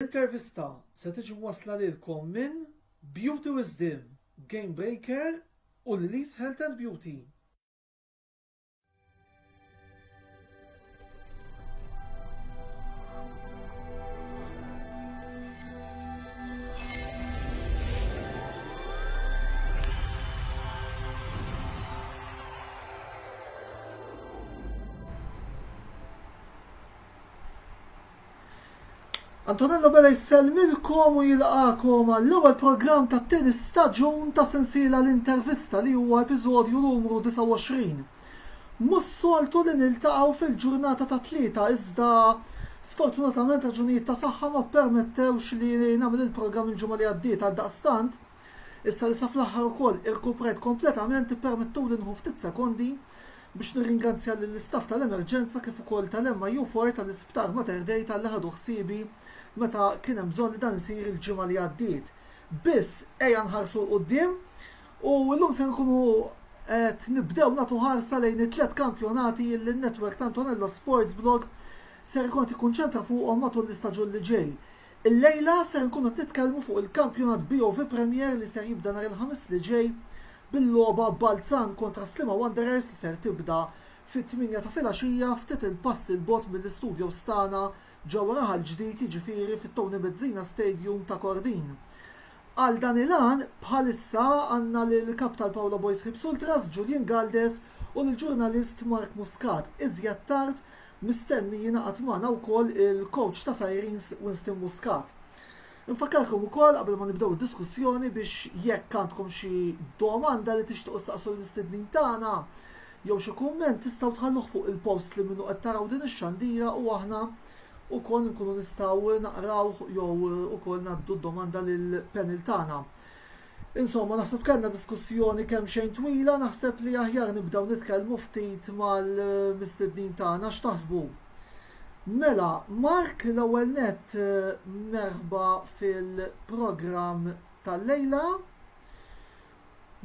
L-intervista se tiġi mwassla lilkom minn Beauty Wisdom, Game Breaker u Lily's Health and Beauty. Antonello Bella jisselmilkom u jilqakom għall-ewwel programm tat-tieni staġun ta' sensiela l-intervista li huwa episodju numru 29. Mhux soltu li niltaqgħu fil-ġurnata ta' tlieta iżda sfortunatament raġunijiet ta' saħħa ma permettewx li nagħmel il-programm il-ġimgħa li għaddiet għaldaqstant. Issa li sa fl-aħħar ukoll irkuprejt kompletament ippermettu li nħu ftit sekondi biex nirringrazzja lill-istaff tal-emerġenza kif ukoll tal-MIU tal-Isptar Mater Dei tal-li ħadu ħsibi meta kien hemm bżonn li dan isir il-ġimgħa li għaddiet. Biss ejja nħarsu l-qudiem u llum se nkunu qed nibdew nagħtu ħarsa lejn it-tliet kampjonati li n-netwerk ta' Antonello Sports Blog ser ikun tikkunċentra fuqhom matul l-istaġun li ġej. Illejla ser nkunu nitkellmu fuq il-kampjonat BOV Premier li ser jibda nhar il-ħamis li ġej bil-logħba Balzan kontra Slima Wanderers ser tibda fit-8 ta' filgħaxija ftit il-pass il-bot mill-istudio stana ġewwa raħal ġdid jiġifieri fit-Tony Mezzina Stadium ta' Kordin. Għal dan il-għan bħalissa għandna lill-kap tal-Paula Boys Hibs Ultras Julian Galdes u lill-ġurnalist Mark Muscat. Iżjed tard mistenni jingħaqad magħna wkoll il-coach ta' Sirens Winston Muscat. Infakkarkom ukoll qabel ma nibdew id-diskussjoni biex jekk għandkom xi domanda li tixtiequ staqsu l-mistednin tagħna jew xi kumment tistgħu tħalluh fuq il-post li minnu qed taraw din ix-xandira u aħna ukoll nkunu nistgħu naqraw jew ukoll ngħaddu d-domanda lill-panel tagħna. Insomma, naħseb kellna diskussjoni kemm xejn twila, naħseb li aħjar nibdew nitkellmu ftit mal-mistednin tagħna x'taħsbu. Mela, Mark l-ewwel nett merħba fil-programm tal-lejla.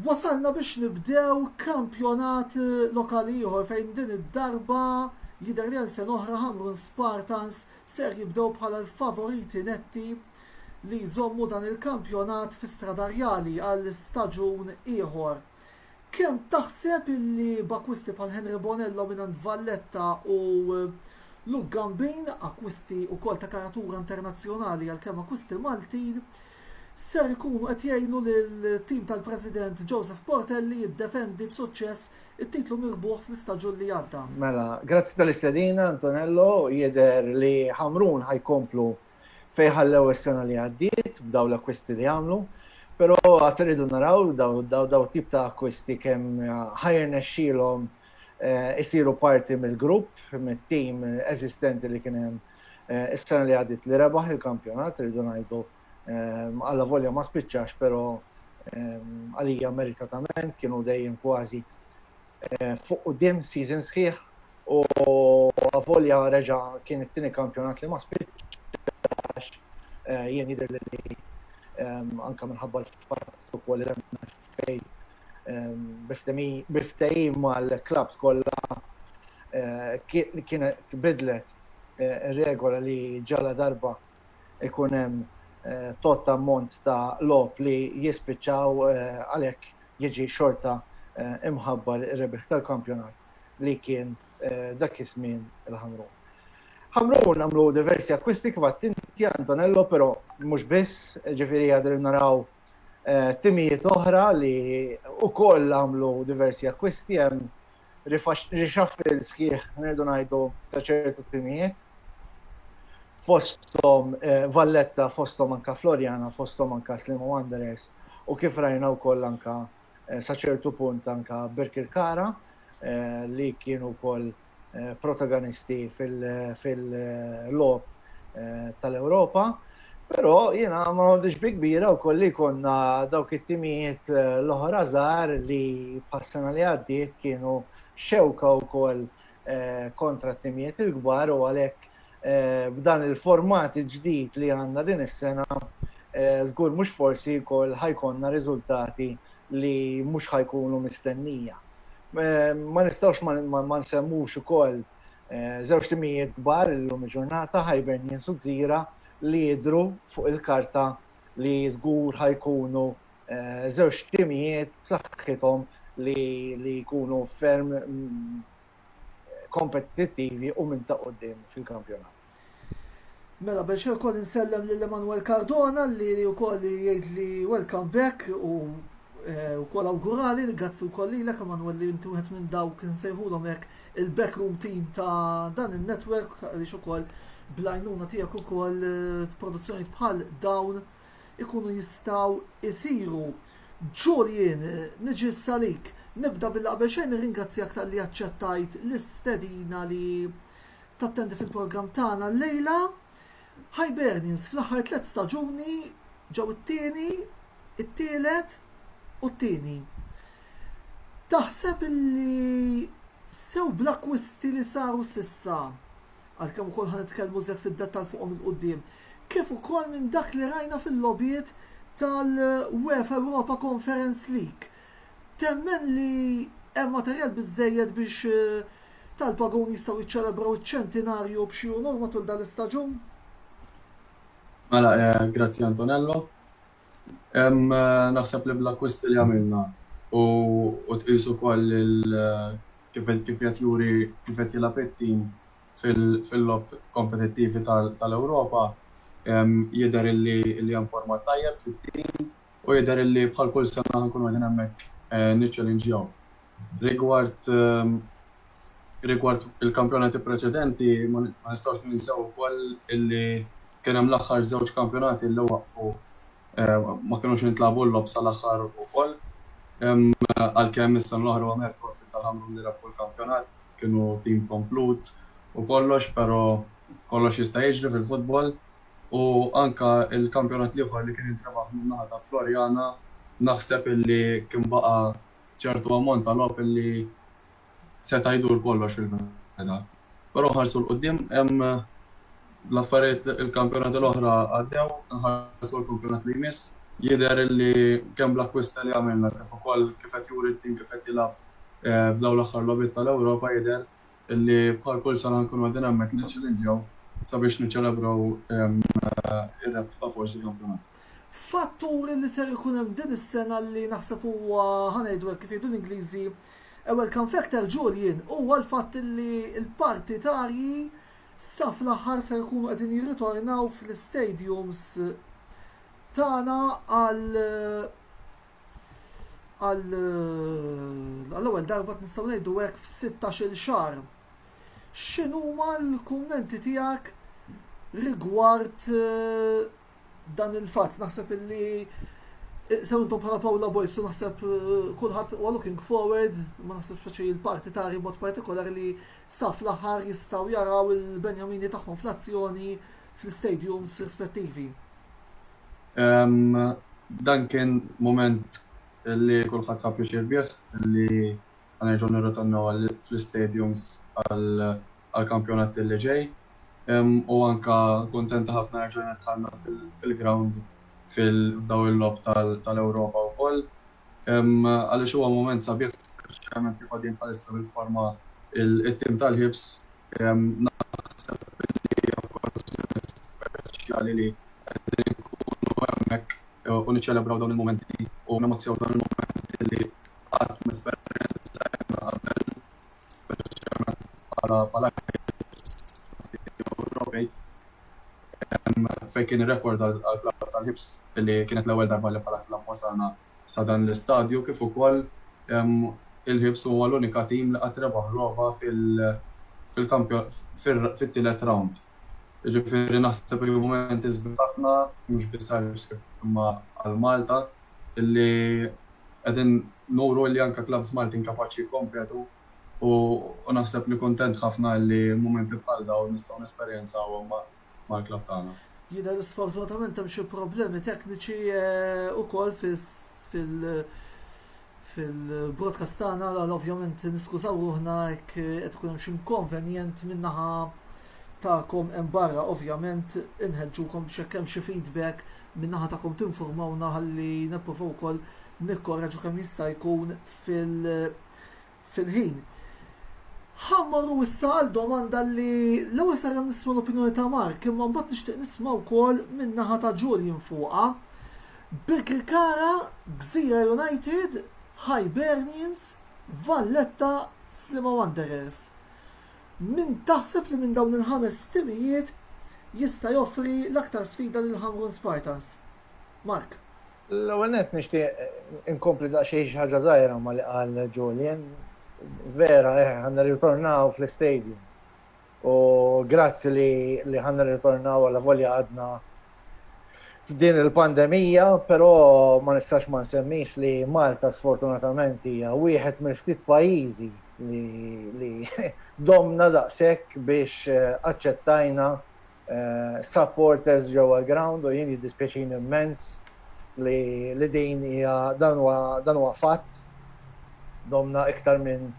Wasalna biex nibdew kampjonat lokali ieħor fejn din id-darba jidher li għal sena oħra Hamrun Spartans ser jibdew bħala l-favoriti netti li jżommu dan il-kampjonat fi Stradarjali għal staġun ieħor. Kemm taħseb illi bakwisti bħal Henry Bonello minant Valletta u Luke Gambin, akkwisti wkoll ta' karatura internazzjonali għalkemm akkwisti Maltin, ser ikunu qed jgħinu lill-tim tal-President Joseph Portelli jiddefendi b'suċċess it-titlu mirbuħ fl-istaġun li għadda. Mela, grazzi tal-istedina Antonello, jidher li Hamrun ħajkomplu fejn ħallew is-sena li għaddiet b'daw l-akkwisti li għamlu, però għad iridu naraw daw tip ta' akkwisti kemm ħajrnexxielhom isiru parti mill-grupp, mit-tim eżistenti li kien hemm is-sena li għaddiet li rebaħ il-kampjonat, rridu ngħidu alla volja ma spiċċax, però għalija meritatament kienu dejjem kważi fuq quddiem season sħiħ u volja reġa' kien it-tieni kampjonat li ma spiċċax jien jidher li anke minħabba l-fatt ukoll li fejn biftehim mal-klabs kollha kienet bidlet regola li ġala darba ikun hemm tot ammont ta' lob li jispiċċaw għalhekk jiġi xorta imħabbar ir-rebeħ tal-kampjonat li kien dak iż-żmien il-Hamrun. Hamrun għamlu diversi akkwisti kif għadt inti Antonello, però mhux biss, ġifieri għadru naraw timijiet oħra li wkoll għamlu diversi akkwisti hemm reshuffle sħiħ nirdu ngħidu ta' ċertu timijiet. Fosthom Valletta, fosthom anke Floriana, fosthom anke Slima Wanderers u kif rajna wkoll anke sa ċertu punt anke Birkirkara li kienu wkoll protagonisti fil-logħob tal-Ewropa. Però jiena ma għandix bi kbira wkoll li konna dawk it-timijiet l-oħra żgħar li pas-sena li għaddiet kienu xewka wkoll kontra t-timijiet il-kbar u għalhekk b'dan il-format il-ġdid li għandna din is-sena żgur mhux forsi wkoll ħajkonna riżultati li mhux ħajkunu mistennija. Ma nistgħux ma nsemmux ukoll żewġ timijiet kbar illum il-ġurnata Hibernians u Gżira li jidhru fuq il-karta li żgur ħajkunu żewġ timijiet b'saħħithom li jkunu ferm kompetittivi u minn ta' qudiem fil-kampjonat. Mela biex ukoll insellem lil Emanuel Cardona li wkoll jgħid li welcome back u wkoll awgurali li grazzi wkoll lilek Emanuel li inti wieħed minn dawk nsejħulhom hekk il-backroom team ta' dan in-network għaliex ukoll bl-għajnuna tiegħek ukoll produzzjonijiet bħal dawn ikunu jistgħu isiru. Julian, niġi salik, nibda bil-qabel xejn nirringrazzjak tal-li aċċettajt l-istedina li tattendi fil-programm tagħna llejla. Hibernians fl-aħħar 3 staġuni ġew it-tieni, it-tielet u t-tieni. Taħseb li sew bl-akkwisti li saru s'issa għalkemm ukoll ħanitkellmu żgħet fid-dettall fuqhom il-qudiem, kif ukoll minn dak li rajna fil-logħbiet tal-UEFA Europa Conference League. Temmen li hemm materjal biżżejjed biex tal-Pagoni jistgħu jiċċelebraw iċ-ċentinarju b'xi unur matul dan l-istaġun? Mela, grazzi Antonello. Naħseb li bl-akkwisti li għamilna u tqisu wkoll kif qed juri kif qed jilgħab it-tim fil-lob kompetittivi tal-Ewropa jidher li hemm format tajjeb fit-tim u jidher li bħal kull sena nkunu qegħdin hemmhekk niċċelinġjaw. Rigward il-kampjonati preċedenti ma nistgħux ninsew ukoll illi kien hemm l-aħħar żewġ kampjonati li waqfu ma kinux nitlabu l-lob sal-aħħar ukoll. Għalkemm is-sena l-oħra huwa Mertot tal-Ħamrun li rabbu l-kampjonat kienu tim komplut u kollox, però kollox jista' jiġri fil-futbol. U anka il-kampjonat ieħor li kien jintrebaħ min-naħa ta' Florjana naħseb illi kien baqa' ċertu ammont ta' lob illi seta' jdur kollox fil-meda. Però ħarsu l-qudiem hemm l-affarijiet il-kampjonat l-oħra għaddew, nħarsu l-kampjonat li jmiss, jidher illi kemm bl-akkwista li għamilna kif ukoll kif qed juri t-tim kif qed jilgħab f'dawn l-aħħar logħbiet tal-Ewropa jidher illi bħal kull sena nkunu qegħdin hemmhekk niċċelinġjaw sabiex niċċelebraw ir-rebħ ta' forsi kampjonat. Fattur li ser ikun hemm din is-sena li naħseb huwa ħanejdu kif jgħidu l-Ingliżi welcome factor Julian huwa l-fatt li l-partitarji sa fl-aħħar se jkunu qegħdin jirritornaw fl-stadiums tagħna għall-ewwel darba nistgħu ngħidu hekk f'16-il shahr. X'inhuma l-kummenti tiegħek rigward dan il-fatt? Naħseb illi sew intom bħala Paula Boysu naħseb kulħadd huwa looking forward, ma naħseb speċi l-partitari b'mod partikolari li sa fl-aħħar jistgħu jaraw il-Benjamini tagħhom fl-azzjoni fl-stadiums rispettivi. Dan kien moment li kulħadd sab jixir bih li ħanerġgħu nirritornaw fl-stadiums għall-kampjonat li ġej. U anka kuntenta ħafna nerġa' nidħalna fil-ground f'daw il-lob tal-Ewropa wkoll. Għaliex huwa moment sabiħ speċjalment kif għadin bħalissa bil-forma il-tim tal-ħibs naħseb li okkażjoni speċjali li qegħdin nkunu hemmhekk u niċċelebraw dawn il-momenti u nemozzjaw dawn il-momenti li qatt ma esperjenzajna qabel speċjalment bħala Ewropej. Fejn kien ir-rekord għall-klabb tal-ħibs li kienet l-ewwel darba li bħala klabb wasalna sa dan l-istadju kif ukoll il-ħibs huwa l-unika tim li qatt rebaħ logħba fit-tielet round. Jiġifieri naħseb li mument iżbit ħafna mhux biss għall-ħibs kif imma għal Malta illi qegħdin nuru li anke klabbs Maltin kapaċi jikkompetu u naħseb li kuntent ħafna li mumenti bħal dawn nistgħu nesperjenzawhom mal-klabb tagħna. Jidher sfortunatament hemm xi problemi tekniċi wkoll fil-broadcast tagħna ovvjament niskużaw ruħna jekk qed ikun hemm xi inkonvenjent min-naħa tagħkom hemm barra, ovvjament inħeġġukom biex hekk hemm xi feedback min-naħa tagħkom tinformawna ħalli nippruvaw ukoll nikkorreġu kemm jista' jkun fil-ħin. ħammaru issa għal domanda li l-ewwel sar nisma' l-opinjoni ta' Mark, imma mbagħad nixtieq nisma' wkoll min-naħa ta' Julian fuqha. Birkirkara, Gżira United, Hibernians, Valletta, Sliema Wanderers. Min taħseb li minn dawn il-5 timijiet jista' joffri l-aktar sfida lil Hamrun Spartans? Mark. L-ewwel nett nixtieq inkompli daqsxejn xi ħaġa żgħira ma li qal Julian. Vera, ħanna ritornaw fl-istadium. U grazzi li ħanna ritornaw għal volja għadna f'din il-pandemija, però ma nistax ma nsemmix li Malta sfortunatament hija wieħed mill-ftit pajjiżi li domna daqshekk biex aċċettajna supporters ġewwa ground u jien jiddispjaċini immens li din hija dan huwa fatt. Domna iktar minn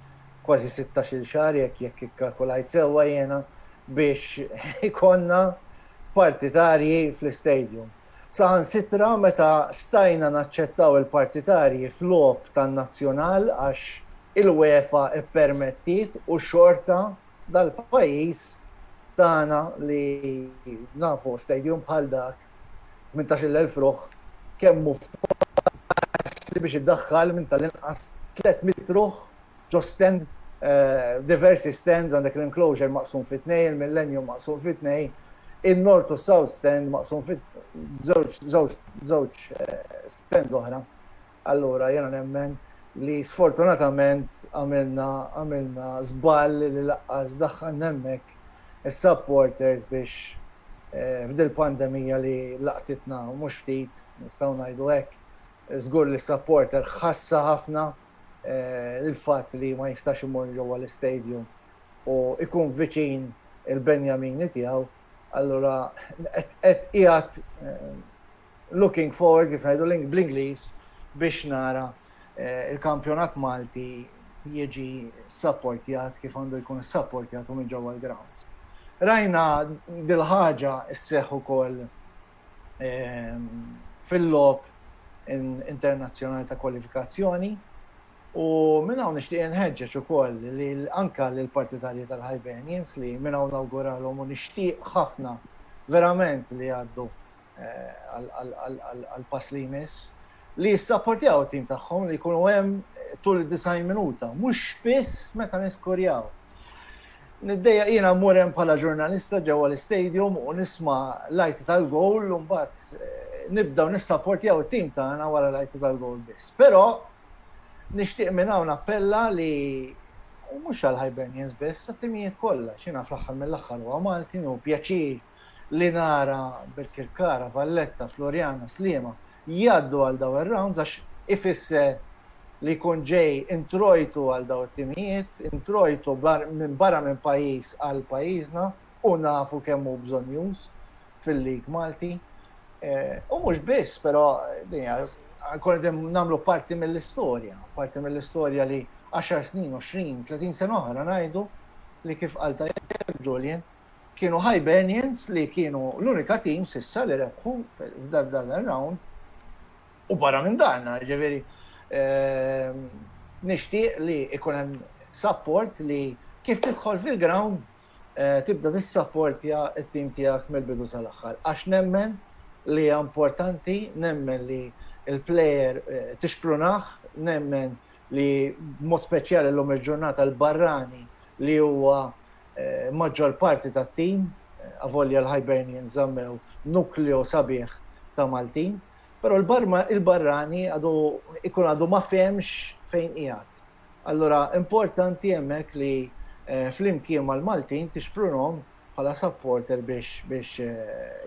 kważi 16 xahar jekk ikkalkulajt sewwa jiena biex ikonna partitarji fl-istadium. Saħansitra meta stajna naċċettaw il-partitarji fl-logħob tan-nazzjonal għax il-UEFA ippermettit u xorta dal-pajjiż tagħna li nafu stadium bħal dak 18,000 ruħ kemm muftax li biex iddaħħal minn tal-inqas 300 ruħ ġo stand, diversi stands għandek l-enclosure maqsum fit-tnejn, il-Millennium maqsum fit-tnejn, il-North u South stand maqsum żewġ stands oħra. Allura jena nemmen li sfortunatament għamilna żball li laqqas daħħal hemmhekk is-supporters biex f'dil pandemija li laqtitna mhux ftit, nistgħu ngħidu hekk, żgur li s-supporter ħassa ħafna il-fatt li ma jistax imur ġewwa l-istadium u ikun viċin il-Benjamini tiegħu, allura qed qiegħed looking forward kif ngħidu bl-Ingliż biex nara il-kampjonat Malti jiġi supportjat kif għandu jkun supportjat minn ġewwa l-ground. Rajna dil-ħaġa sseħħ ukoll fil-logħob internazzjonali ta' kwalifikazzjoni. U minn hawn nixtieq inħeġġeġ ukoll li anke lill-partitarji tal-Hibernians li minn hawn nawguralhom u nixtieq ħafna verament li għaddu għall pass li jmiss li jissapportjaw it-tim tagħhom li jkunu hemm tul id-90 minuta, mhux biss meta niskorjaw. Niddejja jiena mmur hemm bħala ġurnalista ġewwa l-istadium u nisma' lajti tal-gowl u mbagħad nibdew nissapportjaw it-tim tagħna wara lajti tal-gowl biss. Però nixtieq minn hawn appella li mhux għall-Hibernians biss, għat-timijiet kollha, x'inha fl-aħħar mill-aħħar huwa Malti u pjaċir li nara Birkirkara, Valletta, Florjana, Sliema jgħaddu għal dawn ir-rounds għax ifisser li jkun ġej introjtu għal dawn it-timijiet, introjtu minn barra minn pajjiż għal pajjiżna u nafu kemm hu bżonn jus fil-lig Malti. U mhux biss, però kollha nagħmlu parti mill-istorja li 10 snin, 20, 30 sena oħra ngħidu li kif qal tajjeb Julian kienu Hibernians li kienu l-unika tim s'issa li rebħu f'dan ir-round u barra minn dan, ġifieri nixtieq li ikun hemm support li kif tidħol fil-ground tibda tissapportja t-tim tiegħek mill-bidu sal-aħħar. Għax nemmen li hija importanti, nemmen li il-plejer tixprunaħ, nemmen li mod speċjali l-lum il-ġurnata l-barrani li huwa maġġor parti tat-tim, avolja l-Hibernians żammew nukleo sabiħ ta' Maltin, però il-barrani għadu ma fehmx fejn qiegħed. Allura importanti hemmhekk li fl-imkien mal-Maltin tixprunhom bħala supporter biex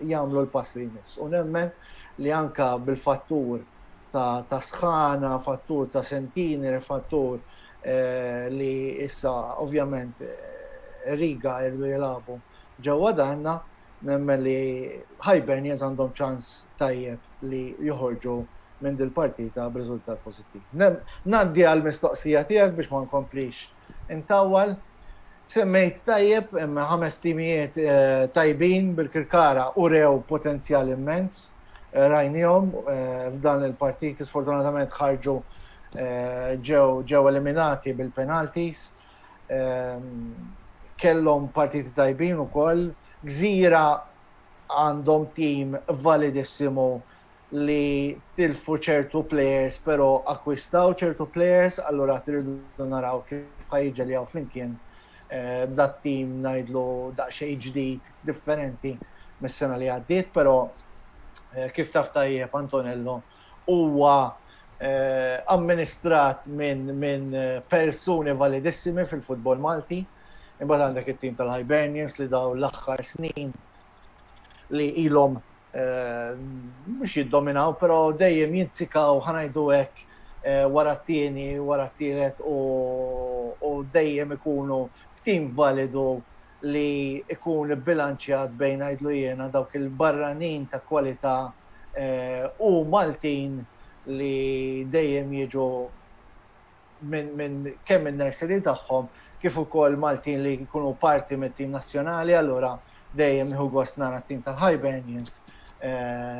jagħmlu l-pass li jmiss. U nemmen li anka bil-fattur ta' sħana, fattur ta' sentini, fattur li issa ovvjament Riga irdu jilabu ġewwa danna, nemmen li Hibernians għandhom ċans tajjeb li joħorġu minn dil-partita b'riżultat pożittiv. Ngħaddi għall-mistoqsija tiegħek biex ma nkomplix intawwal. Semmejt tajjeb, hemm 5 timijiet tajbin Birkirkara u rew potenzjal immens. Rajnihom f'dan il-partiti sfortunatament ħarġu ġew eliminati bil-penalties. kellhom partiti tajbin ukoll, Gżira għandhom tim validissimo li tilfu ċertu players, pero akkwistaw ċertu players, allura tridu naraw kif ħajġa li għaw flimkien dat tim najdlu daqxej ġdid differenti mis-sena li għaddiet, pero kif taf tajjeb Antonello huwa amministrat minn persuni validissimi fil-futbol Malti. Imbagħad għandek it-tim tal-Hibernians li daw l-aħħar snin li ilhom mhux jiddominaw, però dejjem jintsikaw ħanajdu hekk wara t-tieni, wara t-tielet u dejjem ikunu tim validu li ikun bilanċjat bejn ngħidlu jiena dawk il-barranin ta' kwalità u Maltin li dejjem jiġu minn kemm in-nursery tagħhom kif ukoll Maltin li jkunu parti mit-tim nazzjonali, allura dejjem nieħu gost nara t-tim tal-Hibernians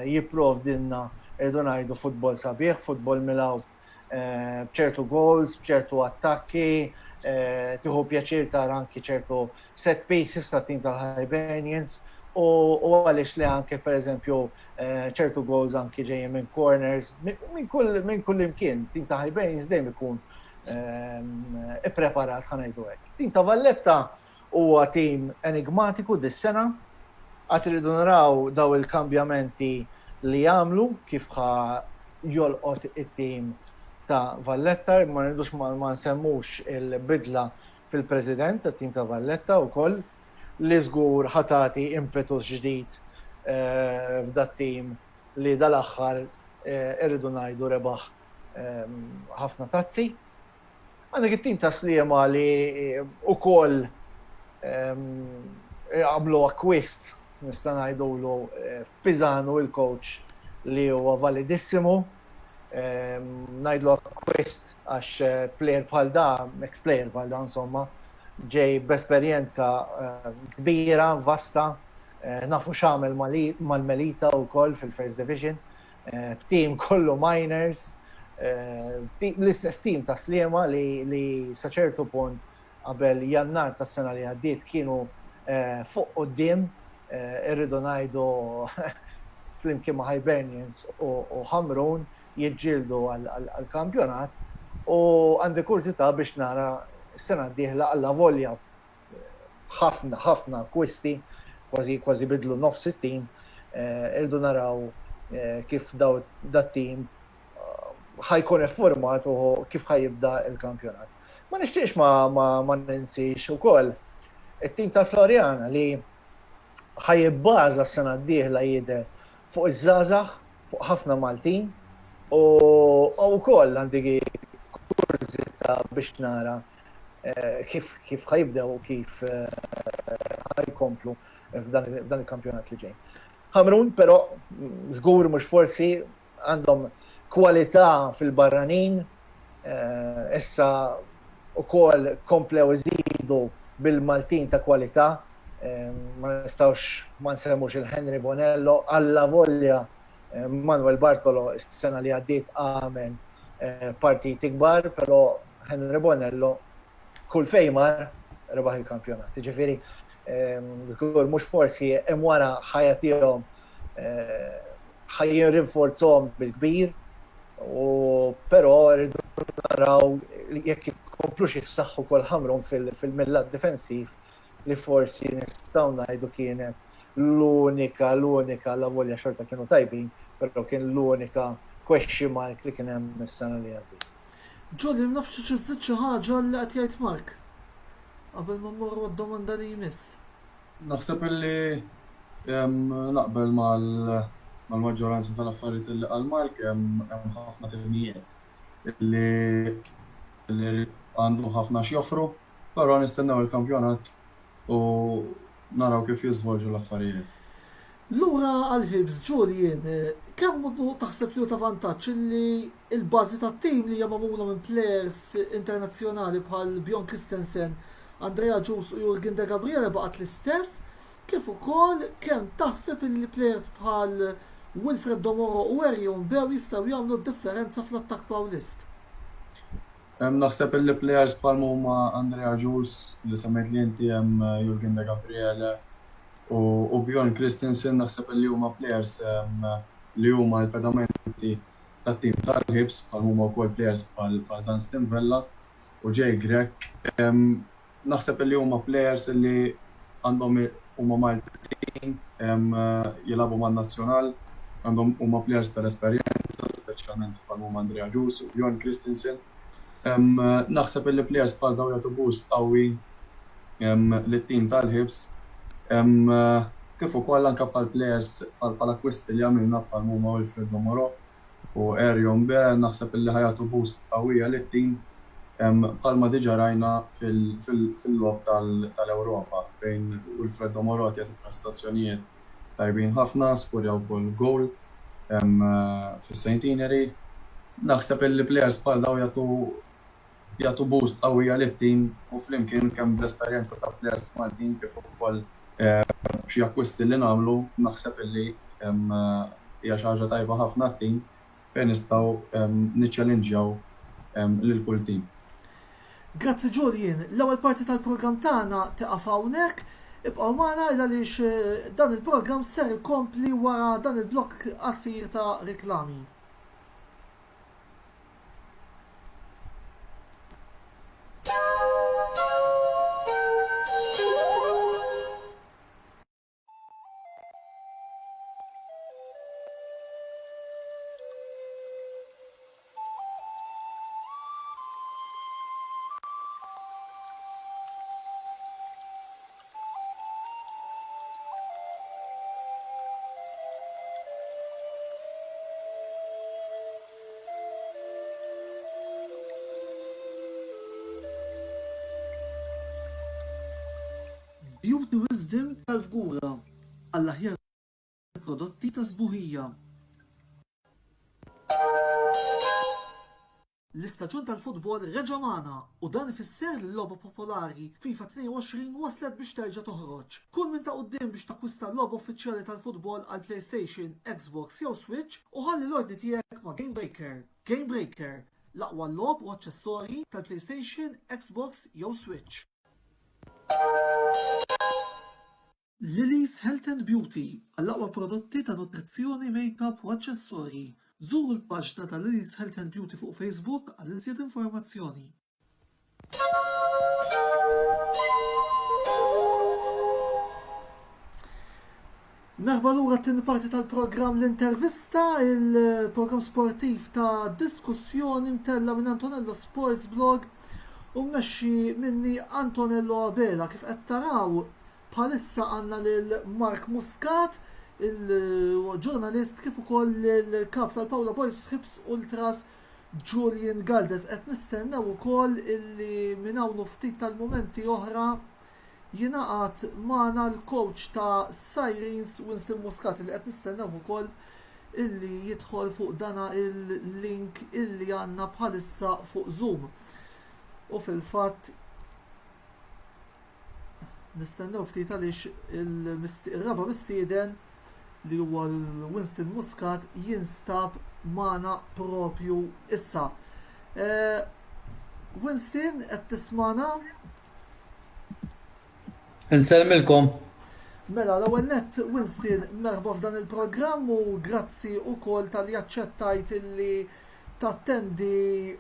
jipprovdilna irdu ngħidu futbol sabiħ, futbol milgħu b'ċertu goals, b'ċertu attakki, tieħu pjaċir tara anki ċertu set pieces ta' tim tal-Hibernians u għaliex li anke pereżempju ċertu goals anki ġejjin minn corners, minn kull imkien, tim ta' Hibernians dejjem ikun ippreparat ħanajdu hekk. Tim ta' Valletta huwa tim enigmatiku dis-sena, għad iridu naraw daw il-kambjamenti li jagħmlu kif jolqot it-tim ta' Valletta, ma nridux ma nsemmux il-bidla fil-president tat-tim ta' Valletta wkoll li żgur ħatati impetus ġdid f'dat tim li dal-aħħar irridu ngħidu rebaħ ħafna tazzi. Għandek it-tim ta' Sliema li wkoll għamlu acquist nista' ngħidulu Pisano il-coach li huwa validissimu. Ngħidlu acquist għax player bħal da, ex-player bħal da insomma, ġej b'esperjenza kbira, vasta, nafu x'għamel mal-Melita wkoll fil-First Division, team kollu minors, l-istess team ta' Sliema li sa ċertu punt qabel Jannar tas-sena li għaddiet kienu fuq quddiem, irridu ngħidu flimkien ma' Hibernians u Hamrun jiġġieldu għal-kampjonat u għandi kurzita biex nara s-sena d-dieħla għalla volja ħafna kwisti, kważi bidlu nofs it-tim, irridu naraw kif dat tim ħajkun format u kif ħajibda il-kampjonat. Ma nixtieqx ma ninsix ukoll it-tim tal-Florjana li ħajibbaża s-sena d-dieħla jidher fuq iż-żgħażagħ, fuq ħafna Maltin u wkoll għandi kurzita biex nara kif ħajibdew u kif ħajkomplu f'dan il-kampjonat li ġej. Hamrun però żgur mhux forsi għandhom kwalità fil-barranin, issa ukoll komplew iżidu bil-Maltin ta' kwalità, ma nistgħux ma nsemmux il-Henry Bonello, alla volja Manuel Bartolo s-sena li għaddiet għamel partiti kbar, però Henry Bonello kull fejmar rebaħ il-kampjonat. Ġifieri, żgur mhux forsi hemm wara ħajja tiegħhom ħajjin rinforzhom bil-kbir, però rridu naraw jekk jkomplux jissaħħu kol Hamrun fil-millat defensiv li forsi nistgħu ngħidu kienet l-unika la volja xorta kienu tajbin, però kien l-unika question mark li kien hemm is-sena li għaddiet. Ġolli, nafx ċiżid xi ħaġa li qed jgħid Mark qabel ma mmorru d-domanda li jmiss. Naħseb illi naqbel mal-maġġoranza tal-affarijiet li qal Mark hemm ħafna tilmijiet li għandu ħafna x'joffru, però nistennew il-kampjonat u naraw kif jiżvolġu l-affarijiet. Lura għal-Hibs, Julian, kemm taħseb li ta' vantaġġ li l-bażi tat-tim li hija magħmula minn players internazzjonali bħal Bjorn Christensen, Andrea Jus u Jurgen de Gabriele baqgħet l-istess, kif ukoll kemm taħseb li players bħal Wilfred Domoro u Erion Bew jistgħu jagħmlu d-differenza fl-attakk Pawlist? Naħseb li players bħal huma Andrea Jules li semmejt li inti hemm Jürgen de Gabriele u Bjorn Christensen naħseb li huma players li huma l-pedamenti tat-tim tal-Hibs bħal huma wkoll players bħal Dan Stinvella u Jay Grek. Naħseb li huma players li għandhom huma Maltin jilagħbu man-nazzjonal, għandhom huma players tal-esperjenza, speċjalment bħal huma Andrea Jules u Bjorn Christensen. Naħseb li players bħal dawn jagħtu boost qawwi lit-tim tal-Hibs. Kif ukoll anke bħal players bħal akkwisti li għamilna bħal huma Wilfredo Moro u Erjon Be naħseb li ħajatu boost qawwija lit-tim bħalma diġà rajna fil-lob tal-Ewropa fejn Wilfredo Moro qed jagħti prestazzjonijiet tajbin ħafna, skurja wkoll gowl fis-centenary. Naħseb li players bħal dawn jagħtu boost qawwija lit-tim u flimkien kemm l-esperjenza ta' players Maltin kif ukoll xi akkwisti li nagħmlu naħseb li hija xi ħaġa tajba ħafna t-tim fejn nistgħu niċċallenġjaw lil kull tim. Grazzi Julian, l-ewwel parti tal-programm tagħna tieqaf hawnhekk, ibqgħu magħna għaliex dan il-programm ser ikompli wara dan il-blokk qasir ta' riklami. Beauty Wisdom tal-Fgura għall-aħjar prodotti ta' sbuħija. L-istaġun tal-futbol reġa' magħna u dan ifisser li l-logħba popolari FIFA 22 waslet biex terġa' toħroġ. Kull minn ta' quddiem biex takkwista l-logħba uffiċjali tal-futbol għal PlayStation, Xbox jew Switch u ħalli l-ordni tiegħek ma' Game Breaker. Game Breaker, l-aqwa logħob u aċċessorji tal-PlayStation, Xbox jew Switch. Lily's Health and Beauty, għall-aqwa prodotti ta' nutrizzjoni, make-up u aċċessorji. Żuru l-paġna ta' Lily's Health and Beauty fuq Facebook għal iżjed informazzjoni. Merħba lura t-tieni parti tal-programm l-intervista, il-programm sportiv ta' diskussjoni mtella minn Antonello Sports Blog u mmexxi minni Antonello Abela. Kif qed taraw bħalissa għandna lil Mark Muscat, il-ġurnalist kif ukoll il-kap tal-Paula Boys Hibs Ultras Julian Galdes. Qed nistennew ukoll illi minn hawn ftit tal-momenti oħra jingħaqad magħna l-coach ta' Sirens Winston Muscat li qed nistennew ukoll illi jidħol fuq dana il-link illi għandna bħalissa fuq Zoom. U fil-fatt nistennew ftit għaliex il-raba mistieden li huwa Winston Muscat jinstab magħna propju issa. Winston, qed tismana? Nselmilkom. Mela, l-ewwel nett Winston merħba f'dan il-programm u grazzi wkoll tal-li aċċettajt illi tattendi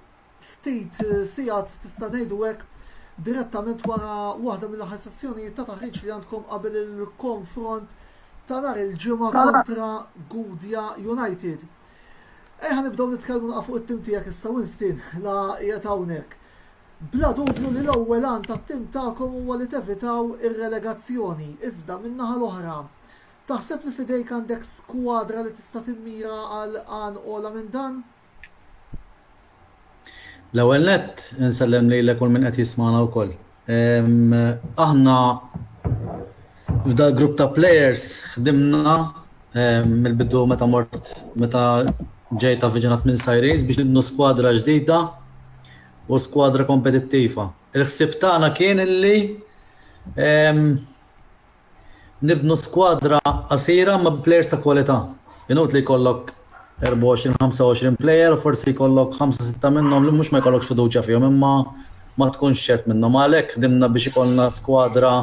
ftit sigħat tista' ngħidu hekk direttament wara waħda mill-aħħar sessjonijiet ta' taħriġ li għandkom qabel il-konfront ta' nhar il-ġimgħa kontra Gudja United. Ħanibdew nitkellmu fuq it-tim tiegħek issa Winston la qiegħed hawnhekk. Bla dubju li l-ewwel għan tat-tim tagħkom huwa li tevitaw ir-relegazzjoni, iżda min-naħa l-oħra. Taħseb li f'idejk għandek skwadra li tista' timmira għal għan ogħla minn dan? L-ewwel nett insellem lilek kull min qed jisma'na wkoll. Aħna f'da grupp ta' players ħdimna mill-bidu meta ġejta viġinat minn Sirens biex nibnu skwadra ġdida u skwadra kompetittiva. Il-ħsieb tagħna kien illi nibnu skwadra qasira ma' players ta' kwalità. Inut li jkollok 24-25 plejer u forsi jkollok 5-6 minnhom li mhux ma jkollokx fiduċja fihom imma ma tkunx ċert minnhom. Għalhekk ħdimna biex ikollna skwadra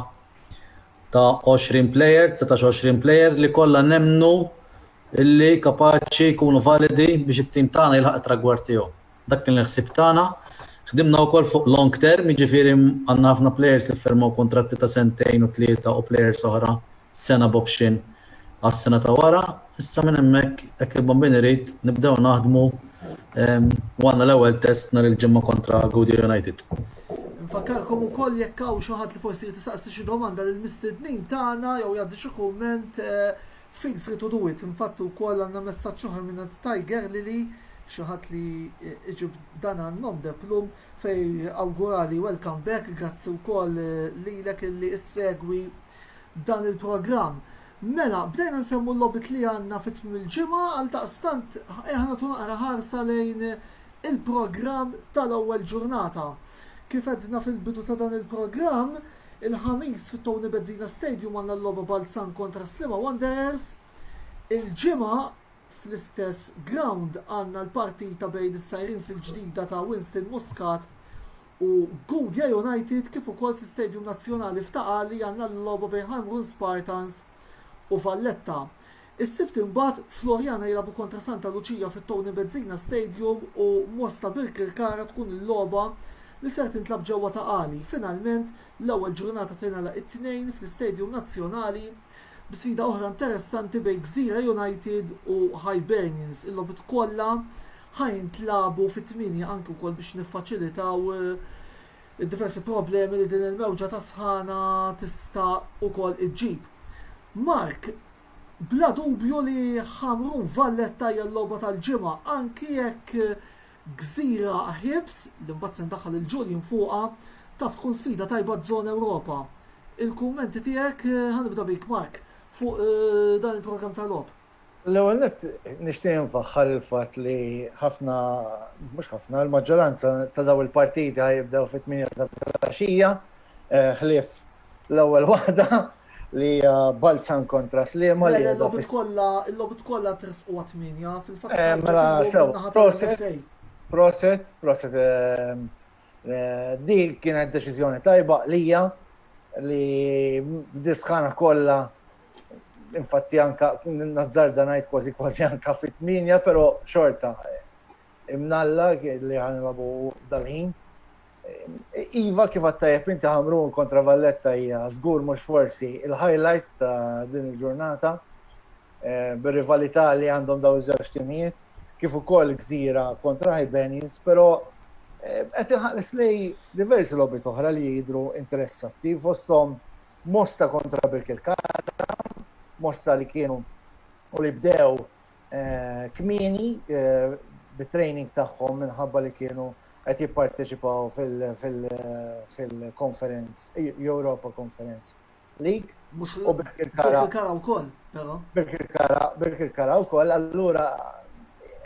ta' 20 plejer, 19-20 plejer li kollha nemmnu illi kapaċi jkunu validi biex it-tim tagħna jilħaq it-tragward tiegħu. Dak kien il-ħsieb tagħna. Ħdimna wkoll fuq long term, jiġifieri għandna ħafna plejers li firmaw kontratti ta' sentejn u tlieta u plejers oħra sena b'option għas-sena ta' wara. Issa minn hemmhekk hekk il-Bombini irid nibdew naħdmu u għandna l-ewwel test nhar il-ġimgħa kontra Goodyear United. Nfakkarkom ukoll jekk hawn xi ħadd li forsi tisaqsi xi domanda lil mistednin tagħna jew jgħaddi xi kumment feel free to do it. Infatti wkoll għandna messaġġ oħra minn Tiger li xi ħadd li iġib dan għan-nom Deplum fej awgurali welcome back, grazzi wkoll lilek illi issegwi dan il-programm. Mela, bdejna nsemmu l-lobit li għandna fit-tmiem il-ġimgħa għal daqstant ħana naqra ħarsa lejn il-programm tal-ewwel ġurnata. Kif għedna fil-bidu ta' dan il-programm, il-ħamis fit-Tony Benzina Stadium għandna l-logħba Balzan kontra Sliema Wanderers. Il-ġimgħa fl-istess ground għandna l-partita bejn is-Sirens il-ġdida ta' Winston Muscat u Goodyear United, kif ukoll fl-Stadium Nazzjonali f'Taqali għandna l-logħba bejn Hamrun Spartans u Valletta. Is-sibt imbagħad Floriana jilagħbu kontra Santa Lucia fit-Tony Benzina Stadium u Mosta Birkirkara tkun il-logħba li ser tintlab ġewwa Taqali. Finalment l-ewwel ġurnata tingħalaq it-tnejn fl-Istadium Nazzjonali b'sfida oħra interessanti bejn Gżira United u Hibernians. Il-logħbiet kollha ħajntlabu fit-tminja anke wkoll biex niffaċilitaw id-diversi problemi li din il-mewġa ta' sħana tista' ukoll iġġib. Mark, bla dubju li Hamrun Valletta hija l-logħba tal-ġimgħa anki jekk Gżira Hibs li mbagħad se ndaħħal il-Julian fuqha taf tkun sfida tajba żona Ewropa. Il-kummenti tiegħek ħanibda bik Mark fuq dan il-programm tal-logħb. L-ewwel nett nixtieq nfaħħar il-fatt li ħafna mhux ħafna l-maġġoranza ta' daw il-partiti ħajibdew fit-8 ta' filgħaxija ħlief l-ewwel waħda li Balzan kontra Sliema li il-logħbiet kollha tresqu 8 fil-fatt. Mela proset, di kienet deċiżjoni tajba lija li disħana kollha infatti anka nazzarda ngħid kważi anka fit-8, però xorta imnalla li ħanilagħbu dal-ħin. Iva kif għattajab inti Hamrun kontra Valletta hija żgur mhux forsi il-highlight ta' din il-ġurnata bir-rivalità li għandhom daw iż-żewġ timijiet kif ukoll Gżira kontra Hibernians, però qed inħares lej diversi logħbiet oħra li jidhru interessanti fosthom Mosta kontra Birkirkara, Mosta li kienu u li bdew kmieni bit-training tagħhom minħabba li kienu qed jipparteċipaw fil-Conference Europa Conference League. U Birkirkara wkoll, però. Birkirkara wkoll, allura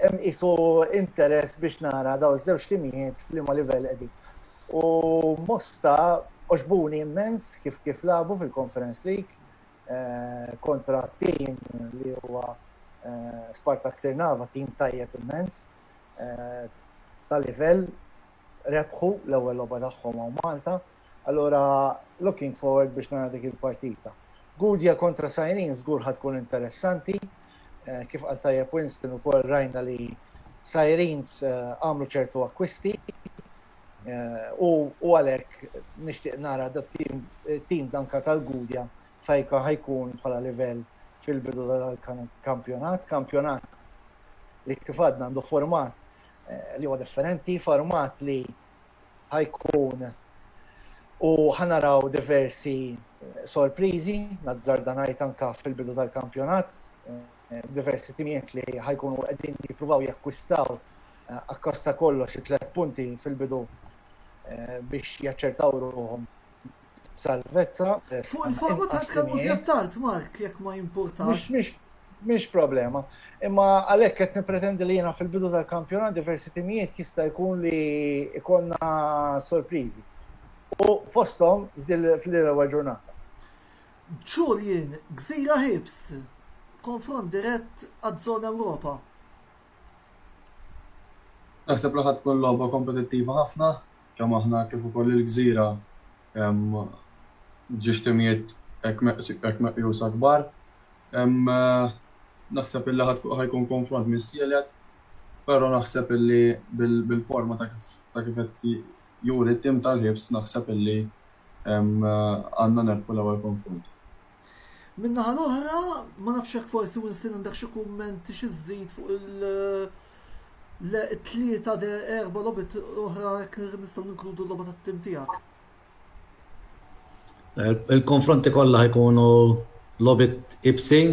hemm isu interess biex nara daw iż-żewġ timijiet f'liema livell qegħdin. U Mosta oġbuni immens kif labu fil-Conference League kontra tim li huwa Spartak Trnava, tim tajjeb immens ta' livell. Rebħu l-ewwel logħba tagħhom hawn Malta, allura looking forward biex nara dik il-partita. Goodyear kontra Sirens żgur tkun interessanti, kif qal tajjeb Winston ukoll rajna li Sirens għamlu ċertu akkwisti u għalhekk nixtieq nara dat-tim danka tal-Goodyear fejka ħajkun bħala livell fil-bidu tal-kampjonat, kampjonat li kif għadna għandu format li huwa differenti, format li ħajkun u ħanaraw diversi sorprizi, nazzarda ngħid anke fil-bidu tal-kampjonat, diversi timijiet li ħajkunu qegħdin jippruvaw jakkwistaw akkosta kollox 3 punti fil-bidu biex jaċċertaw ruhom salvezza. Fuq il-format ħadkellmu żjed tard, Mark, jekk ma jimpurtax. Mhix problema. Imma għalhekk qed nippretendi li jiena fil-bidu tal-kampjonat diversi timijiet jista' jkun li jkollna sorpriżi. U fosthom fl-ewwel ġurnata. Julian, Gżira Hibs, konfront dirett għaż-żona Ewropa. Naħseb li ħadd tkun logħba kompetittiva ħafna, kemm aħna kif ukoll il-Gżira ġiex timijiet hekk meqjusa kbar. Naħseb illi ħajkun konfront mis-sielet, però naħseb illi bil-forma ta' kif qed juri t-tim tal-ħibs naħseb illi għandna nerbħu l-ewwel konfront. Minnaħa l-oħra, ma nafx hekk forsi Winston għandek xi kummenti xi żżid fuq il-tlieta erba' logħbiet oħra jekk nistgħu ninkludu l-logħba tat-tim tiegħek. Il-konfronti kollha ħajkunu logħbiet ibsin.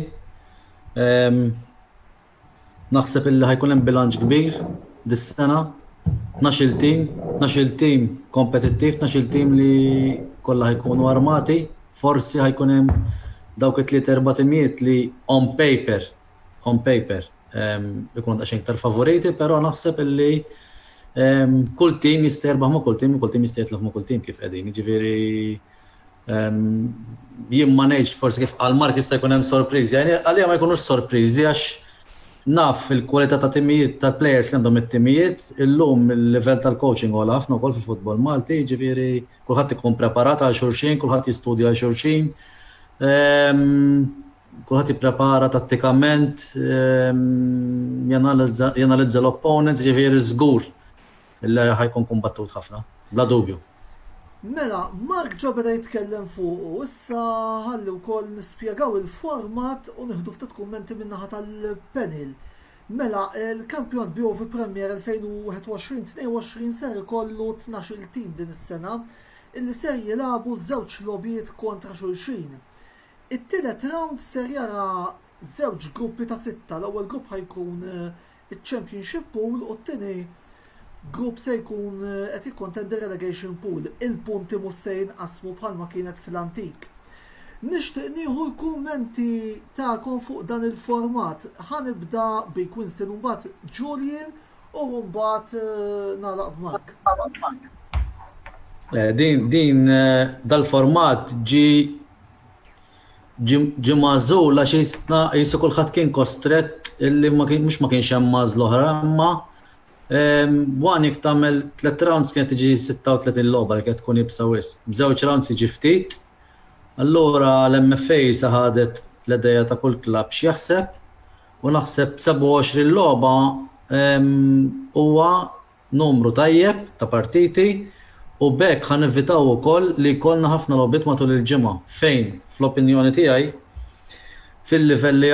Naħseb illi ħajkun hemm bilanċ kbir dis-sena. 12 tim kompetittiv, 12 tim li kollha ħajkunu armati, forsi ħajkun hemm dawk it-3-4 timijiet li on paper ikun daqsxejn iktar favoriti, però naħseb illi kull tim jista' jerbaħ ma' kull tim jista' jitlef ma' kull tim kif qegħdin. Jiġifieri jien ma ngħidx forsi kif qal Mark jista' jkun hemm sorpriżi, għalija ma jkunux sorpriżi għax naf il-kwalità ta' timijiet tal-plejers li għandhom it-timijiet, illum il-livell tal-coaching għal ħafna wkoll fil-futbol Malti, jiġifieri kulħadd ikun preparat għal xulxin, kulħadd jistudja għal xulxin. Kulħadd jipprepara tattikament, janalizza l-opponents, ġifieri żgur illi ħajkun kumbattut ħafna, bla dubju. Mela, Mark ġa beda jitkellem fuq, issa ħalli wkoll nispjegaw il-format u nieħdu ftit kummenti min-naħa tal-panel. Mela, il-kampjonat BOV Premier 2021-22 ser ikollu 12 tim din is-sena illi ser jilagħbu żewġ logħbiet kontra xulxin. It-tielet round ser jara żewġ gruppi ta' 6, l-ewwel grupp ħajkun iċ-Championship Pool u t-tieni grupp se jkun qed jikkontendi relegation pool. Il-punti mhux se jinqasmu bħalma kienet fil-antik. Nixtieq nieħu l-kummenti tagħkom fuq dan il-format. Ħanibda bik Winston u mbagħad Julian u mbagħad nagħlaq Mark. Din dal-format ġi mażul għax jisu kulħadd kien kostrett illi mhux ma kienx hemm mażl oħra, imma Wanik tagħmel 3 rounds kienet tiġi 36 logħba li kienet tkun jibsa wisq. B'żewġ rounds jiġi ftit. Allura l-MFA saħadet l-idea ta' kull klabb x'jaħseb u naħseb 27 logħba huwa numru tajjeb ta' partiti u bekk ħanivvitaw ukoll li jkollna ħafna logħbiet matul il-ġimgħa fejn fl-opinjoni tiegħi fil-livell li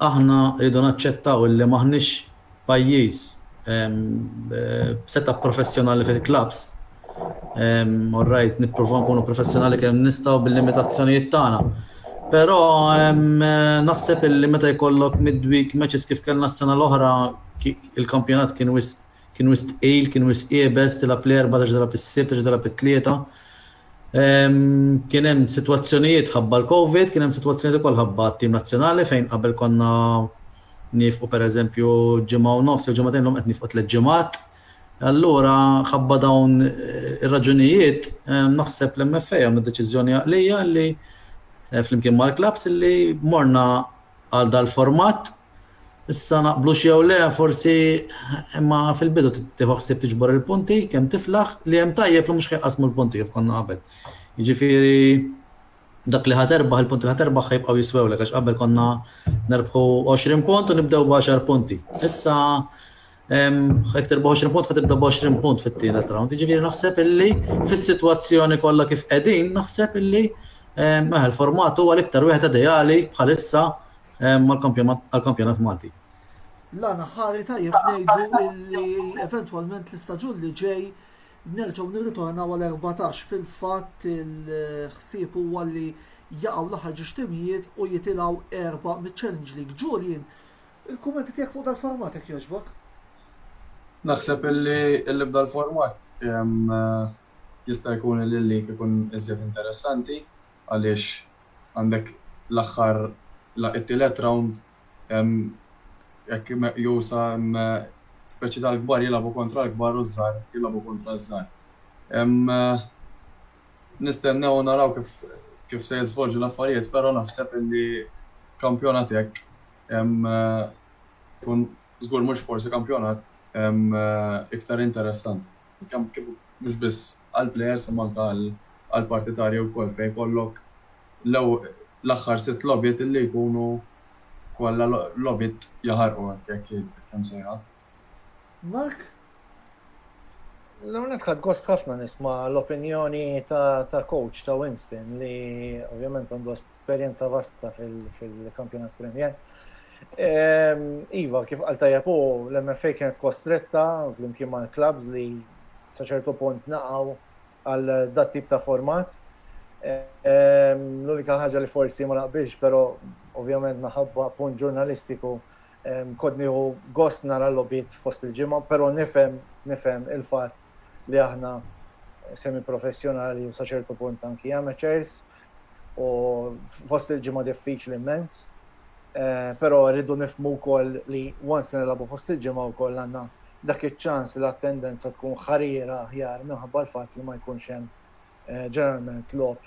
aħna rridu naċċettaw li maħniex pajjiż setup professjonali fil-clubs. Alright, nippruvaw nkunu professjonali kemm nistgħu bil-limitazzjonijiet tagħna. Però naħseb illi meta jkollok midweek matches kif kellna s-sena l-oħra il-kampjonat kien wisq tqil, kien wisq qiebes, tilab l-erba' tiġdilab is-sibt, tiġdilab it-tlieta. Kien hemm sitwazzjonijiet ħabba l-Covid, kien hemm sitwazzjonijiet ukoll ħabba t-tim nazzjonali fejn qabel konna nifqu pereżempju ġimgħa u nofs jew ġimgħatejn l-hom qed nifqu 3 ġimgħat. Allura ħabba dawn ir-raġunijiet naħseb l-MFA għamlu deċiżjoni għaqlija li flimkien mal-clubs li morna għal dal-format. Issa naqblu jew le forsi imma fil-bidu tieħu ħsieb tiġbor il-punti kemm tiflaħ li hemm tajjeb li mhux ħajqasmu l-punti kif konna qabel. Jiġifieri dak li ħaterbaħ il-punti li ħaterbaħ ħajbqgħu jiswewlek għax qabel konna nerbħu 20 punt u nibdew b'10 punti. Issa jekk terbaħ 20 punt ħatibda b'20 punt fit-tielet round. Jiġifieri naħseb illi fis-sitwazzjoni kollha kif qegħdin naħseb illi il-format huwa l-iktar wieħed ideali bħalissa għall-kampjonat Malti. Lana ħari tajjeb ngħidu illi eventwalment l-istaġun li ġej nerġgħu nirritornaw għal 14 fil-fatt il-ħsieb huwa li jaqgħu l-aħħar ġiex timijiet u jitilgħu 4 mit-Challenge League. Julian, il-kummenti tiegħek fuq dal-format jekk jogħġbok? Naħseb illi b'dal format jista' jkun il-lig ikun iżjed interessanti għaliex għandek l-aħħar it-tielet round jekk jusa speċi tal-kbar jilagħbu kontra l-kbar u żgħar jilagħbu kontra żgħar. Nistennew naraw kif se jiżvolġu l-affarijiet, però naħseb illi kampjonat hekk ikun żgur mhux forsi kampjonat iktar interessanti. Kemm kif mhux biss għall-plejers imma anke għall-partitarji wkoll fejn kollok l-aħħar 6 logħbiet illi jkunu kollha logħbiet jaħarqu hekk kemm sejħa. Mark? L-għunet ħad gost ħafna nisma l-opinjoni ta' coach ta' Winston li ovvjament għandu esperienza vasta fil-kampjonat Premier. Iva, kif għaltajapu, l-MFA kienet kostretta fl-imkien ma' clubs li sa' ċertu punt naqaw għal dat tip ta' format. L-unika ħaġa li forsi ma naqbilx, pero ovvjament naħabba punt ġurnalistiku kodniħu gost nara l-lobit fost il-ġimma, pero nifem il-fat li aħna semi-professjonali u sa' ċertu punt anki amateurs u fost il-ġimma diffiċli immens. Pero rridu nifmu wkoll li once nilabu fost il-ġimgħa wkoll għandna dak iċ-ċans li l-attendenza tkun ħarira aħjar minħabba l-fatt li ma jkunx hemm ġeneralment logħob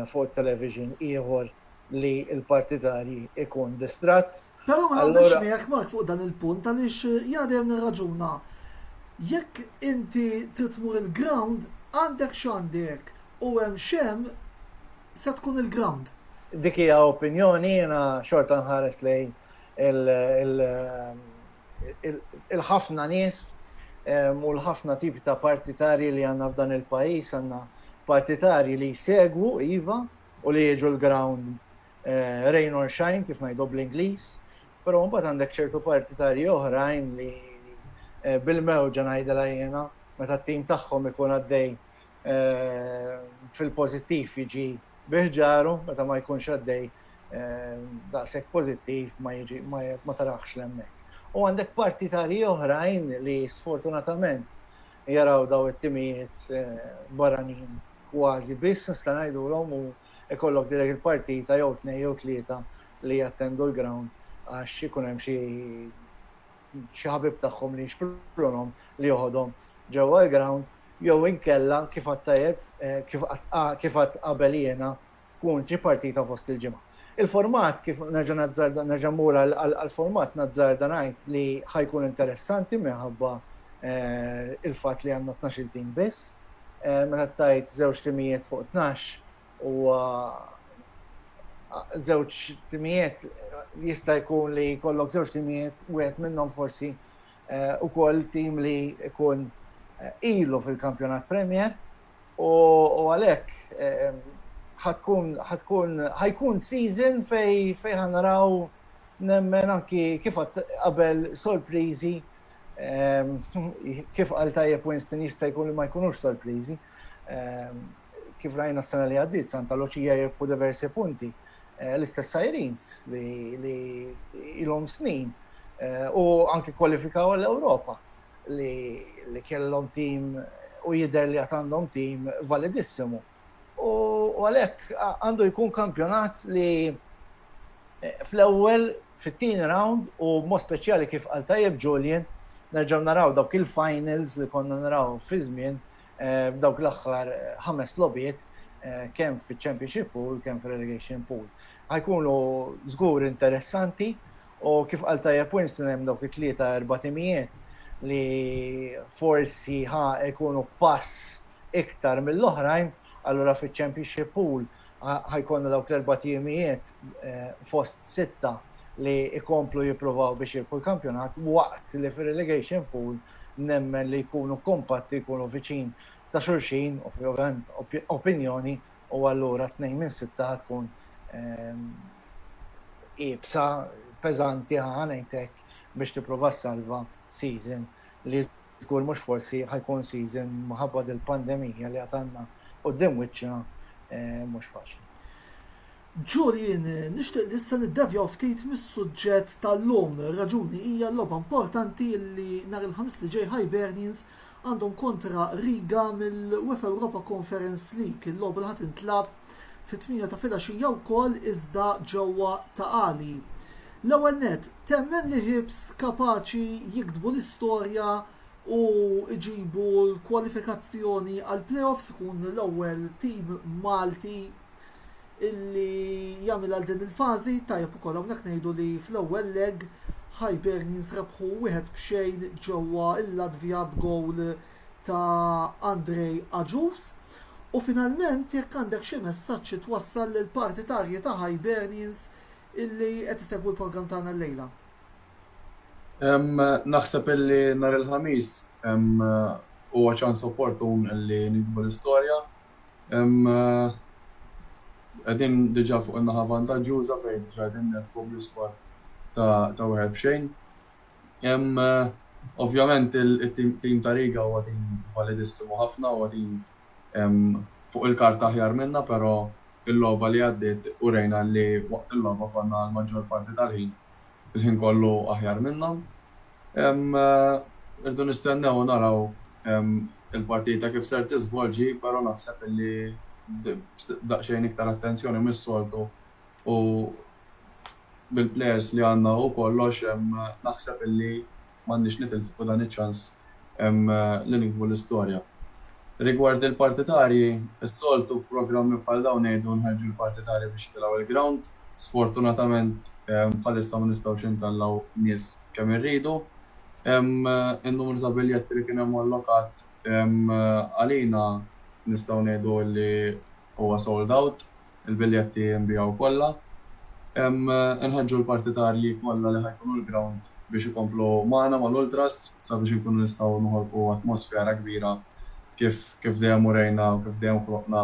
fuq it-television ieħor li l-partitarji ikun distratt. Però ma naqbilx miegħek Mark fuq dan il-punt għaliex jadem nirraġuna. Jekk inti trid tmur il-ground għandek x'għandek u hemm xem se tkun il-ground. Dik hija opinjoni jiena xorta nħares lejn il-ħafna nies u l-ħafna tipi ta' partitarji li għandna f'dan il-pajjiż, għandna partitarji li jsegwu iva u li jiġu l-ground rain or shine kif ngħidu bl-Ingliż, però mbagħad għandek ċertu partitarji oħrajn li bil-mewġa ngħidilha jiena meta t-tim tagħhom ikun għaddej fil-pożittiv jiġi biħġaru, meta ma jkunx għaddej daqshekk pożittiv ma taraħx l-hemmhekk. U għandek partitarji oħrajn li sfortunatament jaraw daw it-timijiet barranin kważi biss nista' ngħidulhom u ikollok direk il-partita jew 2 jew 3 li jattendu l-ground għax ikun hemm xi ħabib tagħhom li jixprunhom li joħodhom ġewwa l-ground jew inkella kif kif qabel jiena kun ġi partita fost il-ġimgħa. Il-format kif nerġa' mmur għall-format nazzarda ngħid li ħajkun interessanti minħabba il-fatt li għandna 12 tim biss. Meta tajt żewġ timijiet fuq 12 u żewġ timijiet jista' jkun li jkollok żewġ timijiet wieħed minnhom forsi ukoll tim li jkun ilu fil-kampjonat Premier u għalhekk ħajkun season fej ħanaraw nemmen anki kif qabel sorpriżi kif qal tajjeb Winston jista' jkun li ma jkunux sorpriżi. Kif rajna s-sena li għaddiet Santa Lucia jirbħu diversi punti. L-istess Sirens li ilhom snin u anki kwalifikaw għall-Ewropa li kellhom tim u jidher li għad għandhom tim validissimu. U għalhekk għandu jkun kampjonat li fl-ewwel fit-tieni round u mod speċjali kif qal tajjeb Julian nerġgħu naraw dawk il-finals li konna naraw fi żmien dawk l-aħħar 5 logħbiet kemm fiċ-Championship pool kemm fir-relegation pool. Ħajkunu żgur interessanti u kif qal tajjeb Winston hemm dawk it-3-4 timijiet li forsi jkunu pass iktar mill-oħrajn, allura fiċ-Championship pool ħajkonna dawk l-4 timijiet fost 6 li ikomplu jippruvaw biex jirbħu l-kampjonat waqt li fir-relegation pool nemmen li jkunu kompatti, jkunu viċin ta' xulxin, ovvjament opinjoni u allura 2 minn 6 tkun ibsa peżanti ħanejtek biex tipprova salva season li żgur mhux forsi ħajkun season minħabba del-pandemija li għandna quddiem wiċċna mhux faċli. Julian, nixtieq li issa niddevjaw ftit mis-suġġett tal-lum. Raġuni hija l-logħba importanti li nhar il-ħamis li ġej Hibernians għandhom kontra Riga mill-UEFA Europa Conference League. Il-logħba li ħadd intlab fit-8 ta' filgħaxija wkoll iżda ġewwa ta' Qali. L-ewwel nett, temmen li Hibs kapaċi jiktbu l-istorja u jġibu l-kwalifikazzjoni għal playoffs ikun l-ewwel tim Malti illi jagħmel għal din il-fażi tajjeb ukoll hawnhekk ngħidu li fl-ewwel leg Hibernians rebħu 1-0 ġewwa l-Latvja b'gowl ta' Andrej Aġus. U finalment jekk għandek xi messaġġ twassal lill partitarji ta' Hibernians illi qed isegwu l-programm tagħna llejla. Naħseb illi nhar il-ħamis huwa ċans opportun illi nikbu l-istorja. Qegħdin diġà fuq in-naħa vantaġġjuża fejn diġà qegħdin nerħu bl-iskwad ta' 1-0. Ovvjament il-tim ta' Riga huwa tim validissimu ħafna, huwa tim fuq il-karta aħjar minna, però il-logħba li għaddiet urejna li waqt il-logħba konna l-maġġor parti tal-ħin il-ħin kollu aħjar minna. Irdu nistennew naraw il-partita kif ser tiżvolġi, però naħseb illi daqsxejn iktar attenzjoni mis-soltu u bil-plejers li għandna u kollox naħseb illi m'għandniex nitilfu dan iċ-ċans li nikbu l-istorja. Rigward il-partitarji, is-soltu f'programmi bħal dawn ngħidu nħeġġu l-partitarji biex jitilgħu il-ground. Sfortunatament bħalissa ma nistgħux intallaw nies kemm irridu. In-numru ta' biljetti li kien hemm allokat għalina nistgħu ngħidu li huwa sold out, il-biljetti nbiegħu kollha. Inħeġġu l-partitarji kollha li ħajkunu l-ground biex ikomplu magħna mal-ultras sabiex inkunu nistgħu noħolqu atmosfera kbira kif dejjem urejna u kif dejjem ħloqna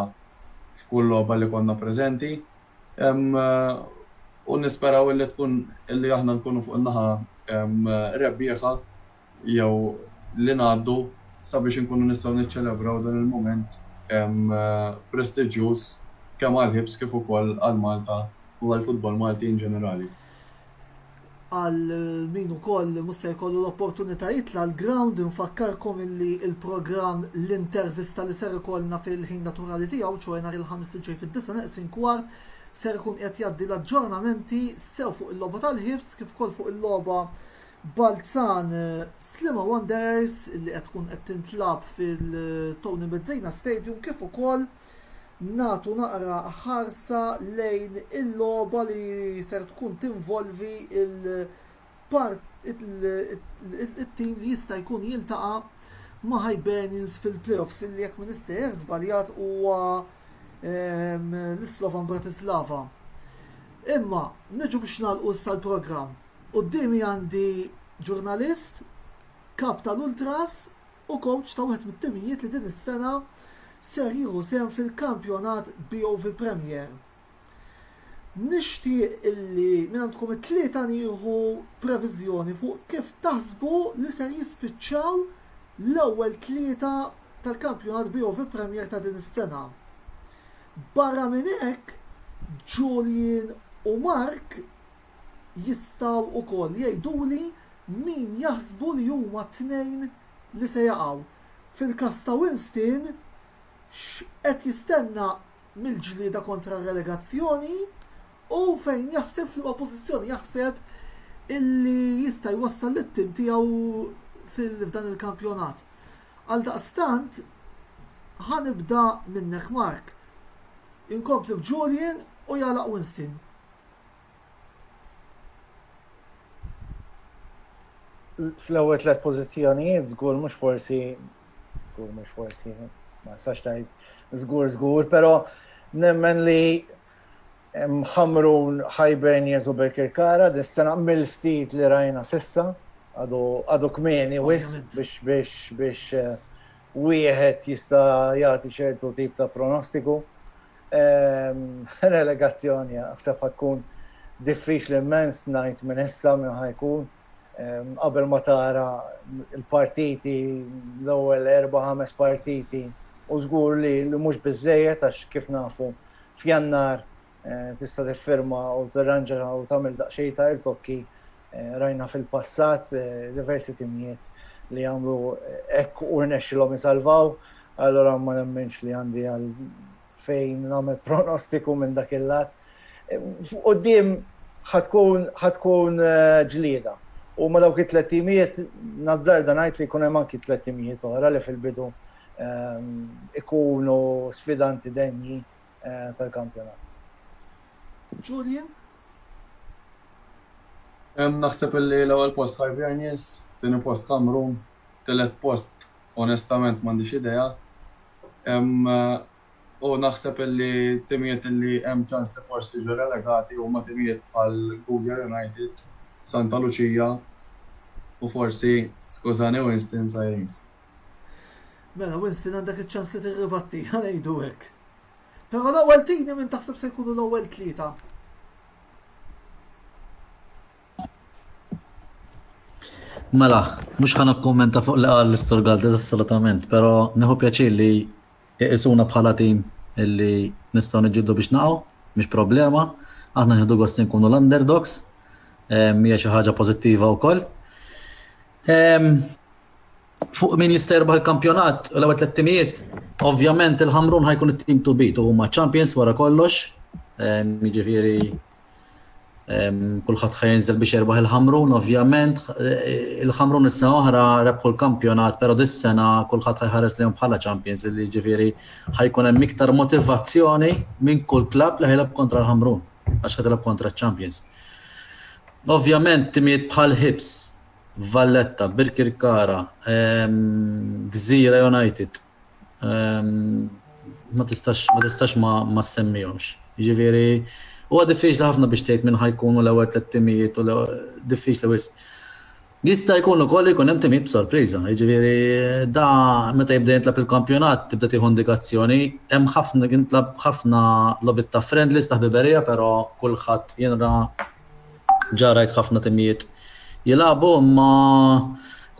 f'kull logħba li konna preżenti. U nisperaw illi tkun illi aħna nkunu fuq in-naħa rebbieħa jew li ngħaddu sabiex inkunu nistgħu niċċelebraw dan il-mument prestiġjuż kemm għall-ħibs kif ukoll għall-Malta u għall-futbol Malti in ġenerali. Għal min ukoll mhux se jkollu l-opportunità jitla l-ground infakkarkom illi il-programm l-intervista li ser ikollna fil-ħin naturali tiegħu ċoe nhar il-ħamis ġej fid-9:15 ser ikun qed jgħaddi l-aġġornamenti sew fuq il-logħba tal-ħibs kif ukoll fuq il-logħba Balzan Slima Wanderers illi qed tkun qed tintlab fil-Tony Mezzejna Stadium kif ukoll nagħtu naqra ħarsa lejn il-logħba li ser tkun tinvolvi il-tim li jista' jkun jiltaqa' ma' Hibernians fil-playoffs illi jekk ma nistgħu żbaljat huwa l-Slovan Bratislava. Imma niġu biex nagħlqu issa l-programm. Qudiemi għandi ġurnalist, kap tal-Ultras u coach ta' wieħed mit-timijiet li din is-sena ser jieħu sehem fil-kampjonat BOV Premier. Nixtieq illi minn għandkom it-tlieta nieħu previżjoni fuq kif taħsbu li ser jispiċċaw l-ewwel tlieta tal-kampjonat BOV Premier ta' din is-sena. Barra minn hekk, Julian u Mark jistgħu wkoll jgħiduli min jaħsbu li huma t-tnejn li se jaqgħu. Fil-każ ta' Winston qed jistenna mill-ġlieda kontra r-relegazzjoni u fejn jaħseb f'liema pożizzjoni jaħseb illi jista' jwassal lit-tim tiegħu f'dan il-kampjonat. Għaldaqstant ħanibda minnek Mark. Inkompli b'Julian u jalaq Winston. Fl-ewwel tliet pożizzjonijiet żgur mhux forsi ma sax tgħid żgur, però nemmen li Hamrun, Hibernians u Birkirkara dis-sena mill-ftit li rajna s'issa għadu kmieni biex wieħed jista' jagħti ċertu tip ta' pronostiku. Relegazzjoni naħseb tkun diffiċli immens ngħid minn issa minn ħajkun qabel ma tara l-partiti l-ewwel 4-5 partiti u żgur li mhux biżżejjed għax kif nafu f'Jannar tista' tiffirma u tirranġa u tagħmel daqsxejn ta' irtokki rajna fil-passat diversi timijiet li jagħmlu hekk u rnexxilhom isalvaw, allura ma nemmenx li għandi għal fejn nagħmel pronostiku minn dak il-lat. Quddiem ħadkun ġlieda. U ma dawk it-tlet timijiet nazzarda ngħid li jkun hemm anki tlet timijiet oħra li fil-bidu ikunu sfidanti denji tal-kampjonat. Julian? Naħseb li l-ewwel post Hibernians, tieni post Cameroon, tielet post onestament m'għandix idea. U naħseb li timijiet li hemm ċans li forsi jiġu relegati huma timijiet bħal Google United, Santa Lucia u forsi skużani Winston Sirens. Mela, Winston għandek iċ-ċans li tirribatti, ħanejdu hekk. Però l-ewwel tini min taħseb se jkunu l-ewwel tlieta. Mela, mhux ħana kommenta fuq li qal l-Istor Galdes assolutament, però neħu pjaċir li jqisuna bħala tim illi nistgħu niġġieldu biex naqgħu, mhix problema. Aħna nieħdu gost nkunu l-underdogs, hija xi ħaġa pożittiva wkoll. Fuq min jista' jirbaħ il-kampjonat l-ewwel tliet timijiet, ovvjament il-Ħamrun ħajkun it-tim to beat u huma champions wara kollox. Jiġifieri kulħadd ħajinżel biex jirbaħ il-Ħamrun, ovvjament. Il-Ħamrun is-sena oħra rebħu l-kampjonat, però dis-sena kulħadd ħajħares lehom bħala champions, li jiġifieri ħajkun hemm iktar motivazzjoni minn kull klabb li ħajlab kontra l-Ħamrun għax ħadilab kontra ch-champions. Ovvjament timijiet bħal Hibs, Valletta, Birkirkara, Gżira United, ma tistax ma semmihomx. Jiġifieri huwa diffiċli ħafna biex tgħid minn ħajkunu l-ewwel tliet timijiet u diffiċli wisq. Jista' jkun ukoll ikun hemm timijiet b'sorpriża. Jiġifieri da meta jibda jintlab il-kampjonat tibda tieħu indikazzjoni. Hemm ħafna lobit ta' friendlies ta' ħbiberija, però kulħadd jiena ġarajt ħafna timijiet jilagħbu, imma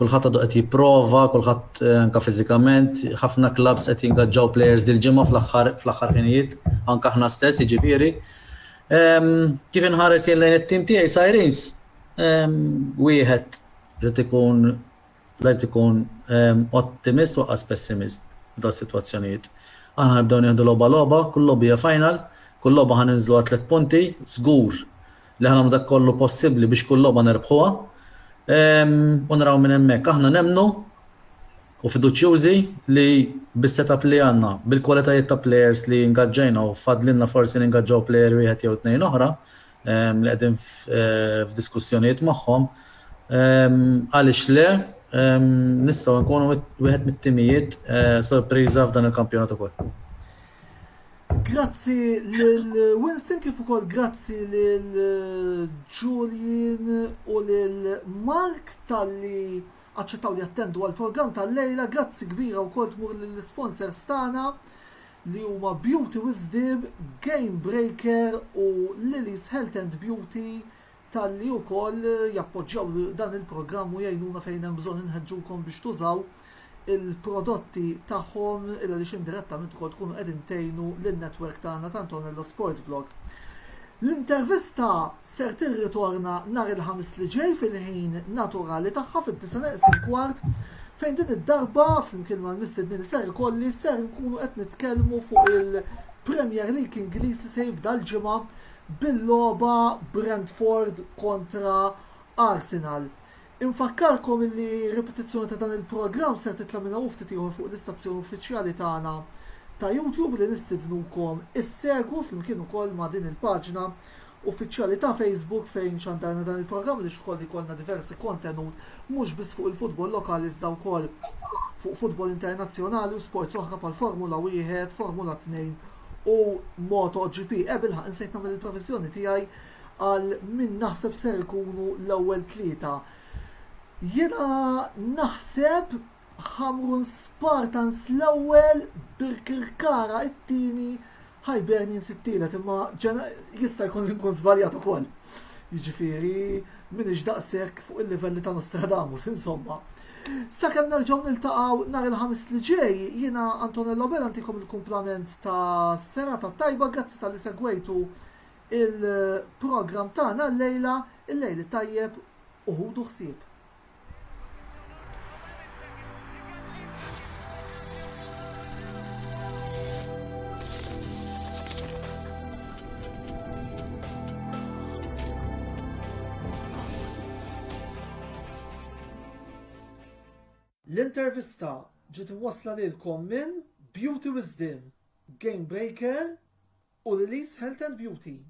kulħadd għadu qed jipprova, kulħadd anke fiżikament, ħafna clubs qed jingaġġaw players dil-ġimgħa fl-aħħar ħinijiet, anke aħna stess jiġifieri. Kif inħares jien lejn it-tim tiegħi Sirens, wieħed rid ikun ottimist u qas pessimist f'da sitwazzjonijiet. Aħna nibdew nieħdu logħba, kull logħba hija final, kull logħba ħaninżlu għal 3 punti, żgur li ħanagħmlu dak kollu possibbli biex kull logħba nerbħuha. U naraw minn hemmhekk aħna nemmnu u fiduċjużi li bis-setup li għandna, bil-kwalitajiet ta' players li ngaġġejna u fadlinna forsi ningaġġaw player wieħed jew tnejn oħra li qegħdin f'diskussjonijiet magħhom, għaliex le nistgħu nkunu wieħed mit-timijiet sorpriża f'dan il-kampjonat ukoll. Grazzi lil Winston kif ukoll grazzi lil Julian u lil Mark talli aċċettaw li attendu għal programm tal-lejla. Grazzi kbira wkoll tmur lill-sponsors tagħna li huma Beauty Wisdom, Game Breaker u Lily's Health and Beauty talli wkoll jappoġġjaw dan il-programm u jgħinuna fejn hemm bżonn inħeġġukom biex tużaw il-prodotti tagħhom illa li indirettament ukoll tkunu qegħdin tgħinu lin-netwerk tagħna ta' Antonello Sports Blog. L-intervista ser tirritorna nhar il-ħamis li ġej fil-ħin naturali tagħha fid-9:15 fejn din id-darba flimkien mal-mistednin ser ikolli ser nkunu qed nitkellmu fuq il-Premier League Ingliż se jibda l-ġimgħa bil-logħba Brentford kontra Arsenal. Infakkarkom li ripetizzjoni ta' dan il-programm ser titla' minn ftit ieħor fuq l-istazzjon uffiċjali tagħna ta' YouTube li nistidnukom issegwu flimkien ukoll ma' din il-paġna uffiċjali ta' Facebook fejn xantarna dan il-programm li xkoll ikollna diversi kontenut mhux biss fuq il-futbol lokali iżda wkoll fuq futbol internazzjonali u sports oħra bħal Formula 1, Formula 2 u MotoGP. Ħaq insejt nagħmel il-previżjoni tiegħi għal min naħseb ser ikunu l-ewwel tlieta. Jiena naħseb Ħamrun Spartans l-ewwel, Birkirkara it-tieni, Hibernians it-tielet, imma jista' jkun inkun żbaljat ukoll. Jiġifieri m'iniex daqshekk fuq il-livelli ta' Nostradamus, insomma. Sakemm nerġgħu niltaqgħu nhar il-ħamis li ġej, jiena Antonello Bell għantikom il-kumplament ta' serata tajba, grazzi tal-li segwejtu il-programm tagħna l-lejla, il-lejli tajjeb u ħudu ħsieb. L-intervista ġiet imwassla lilkom minn Beauty Wisdom, Game Breaker u Lily's Health and Beauty.